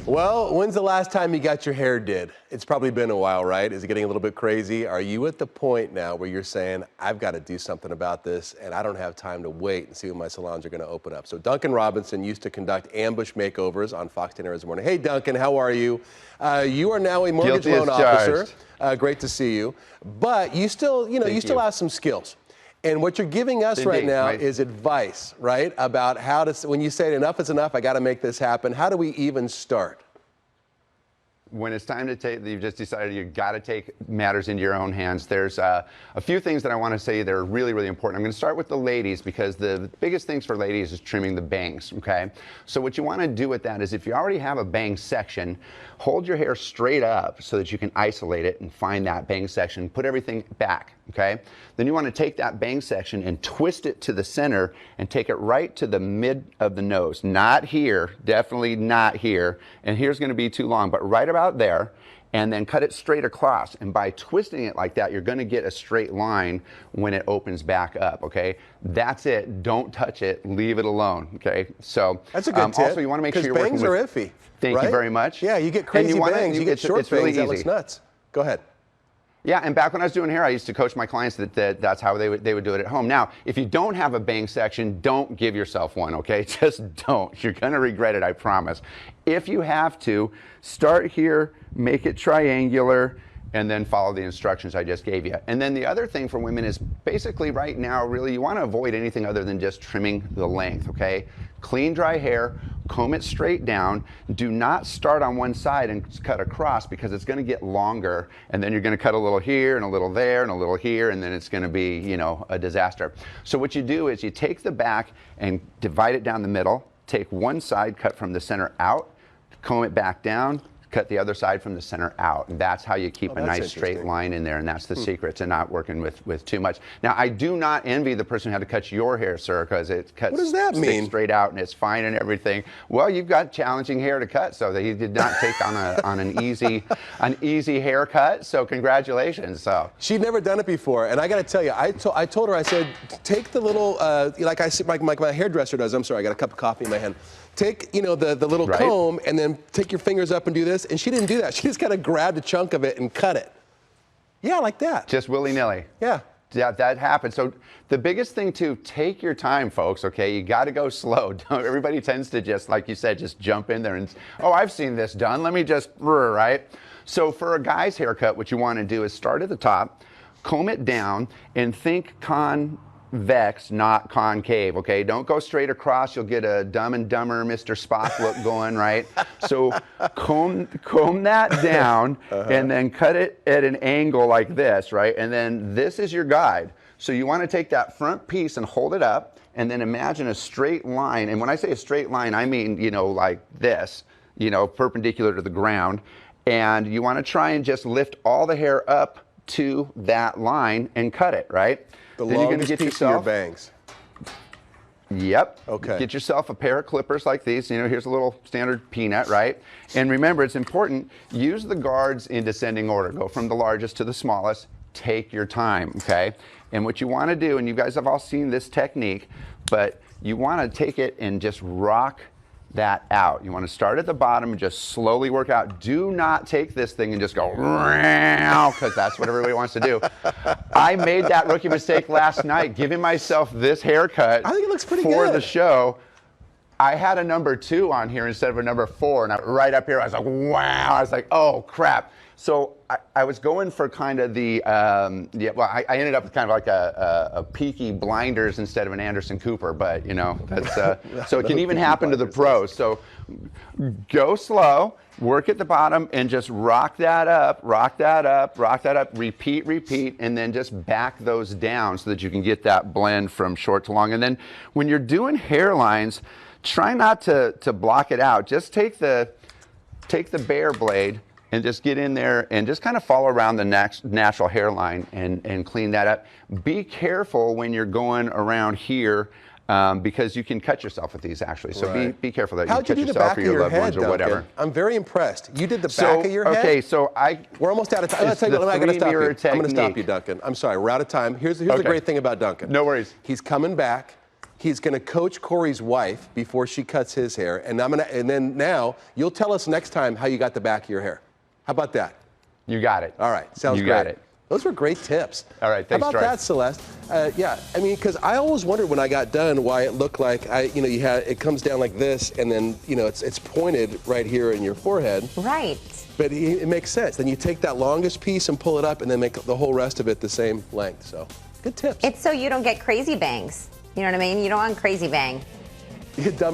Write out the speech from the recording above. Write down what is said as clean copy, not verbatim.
Well, when's the last time you got your hair did? It's probably been a while, right? Is it getting a little bit crazy? Are you at the point now where you're saying, I've got to do something about this and I don't have time to wait and see when my salons are going to open up? So Duncan Robertson used to conduct ambush makeovers on Fox10azam morning. Hey, Duncan, how are you? You are now a mortgage loan officer. Great to see you. But you still, you still have some skills. And what you're giving us right now is advice, right? About how to, when you say enough is enough, I got to make this happen. How do we even start? When it's time to take, you've just decided you've got to take matters into your own hands. There's a few things that I want to say that are really, really important. I'm going to start with the ladies because the biggest things for ladies is trimming the bangs, okay? So what you want to do with that is if you already have a bang section, hold your hair straight up so that you can isolate it and find that bang section, put everything back, okay? Then you want to take that bang section and twist it to the center and take it right to the mid of the nose. Not here, definitely not here, and here's going to be too long, but right about there, and then cut it straight across. And by twisting it like that, you're going to get a straight line when it opens back up, okay? That's it. Don't touch it. Leave it alone, okay? So that's a good tip. Also, you want to make sure you're working with... bangs are iffy. Thank you very much. Yeah, you get crazy bangs. You get short bangs. That looks nuts. Go ahead. Yeah, and back when I was doing hair, I used to coach my clients that's how they would do it at home. Now, if you don't have a bang section, don't give yourself one, okay? Just don't. You're going to regret it, I promise. If you have to, start here, make it triangular, and then follow the instructions I just gave you. And then the other thing for women is basically right now, really, you want to avoid anything other than just trimming the length, okay? Clean, dry hair, comb it straight down. Do not start on one side and cut across because it's going to get longer, and then you're going to cut a little here and a little there and a little here, and then it's going to be, a disaster. So what you do is you take the back and divide it down the middle, take one side, cut from the center out, comb it back down, cut the other side from the center out. And that's how you keep a nice straight line in there, and that's the secret to not working with too much. Now, I do not envy the person who had to cut your hair, sir, because it cuts what does that mean? Straight out and it's fine and everything. Well, you've got challenging hair to cut, so that he did not take on an easy haircut. So congratulations. So she'd never done it before, and I got to tell you, I told her, I said, take the little like I like my hairdresser does. I'm sorry, I got a cup of coffee in my hand. Take, the little comb and then take your fingers up and do this. And she didn't do that. She just kind of grabbed a chunk of it and cut it. Yeah, like that. Just willy-nilly. Yeah. That happens. So the biggest thing too, take your time, folks, okay? You got to go slow. Everybody tends to just, like you said, just jump in there and, oh, I've seen this done. Let me just, right? So for a guy's haircut, what you want to do is start at the top, comb it down, and think convex, not concave, okay? Don't go straight across. You'll get a Dumb and Dumber Mr. Spock look going, right? So comb that down and then cut it at an angle like this, right? And then this is your guide. So you want to take that front piece and hold it up and then imagine a straight line. And when I say a straight line, I mean, like this, perpendicular to the ground. And you want to try and just lift all the hair up to that line and cut it, right? Then you're going to get yourself your bangs. Yep. Okay. Get yourself a pair of clippers like these. Here's a little standard peanut, right? And remember, it's important, use the guards in descending order. Go from the largest to the smallest. Take your time, okay? And what you want to do, and you guys have all seen this technique, but you want to take it and just rock that out. You want to start at the bottom and just slowly work out. Do not take this thing and just go, because that's what everybody wants to do. I made that rookie mistake last night, giving myself this haircut. I think it looks pretty for good. The show. I had a number 2 on here instead of a number 4, and right up here, I was like, wow. I was like, oh, crap. So I was going for kind of the, I ended up with kind of like a Peaky Blinders instead of an Anderson Cooper, but that's, so it can even happen to the pros. So go slow, work at the bottom, and just rock that up, repeat, and then just back those down so that you can get that blend from short to long. And then when you're doing hairlines, try not to block it out. Just take the bare blade and just get in there and just kind of follow around the natural hairline and clean that up. Be careful when you're going around here because you can cut yourself with these actually. So be careful that you cut yourself or your loved ones or whatever. I'm very impressed. You did the back of your head? Okay, so we're almost out of time. I'm going to stop you. I'm going to stop you, Duncan. I'm sorry, we're out of time. Here's the great thing about Duncan. No worries. He's coming back. He's going to coach Corey's wife before she cuts his hair, and then now you'll tell us next time how you got the back of your hair. How about that? You got it. All right, sounds you great. Got it. Those were great tips. All right, thanks, How about Troy. that, Celeste? Yeah, I mean, because I always wondered when I got done why it looked like it comes down like this, and then it's pointed right here in your forehead. Right. But it makes sense. Then you take that longest piece and pull it up, and then make the whole rest of it the same length. So, good tips. It's so you don't get crazy bangs. You know what I mean? You don't want crazy bang. You get dumb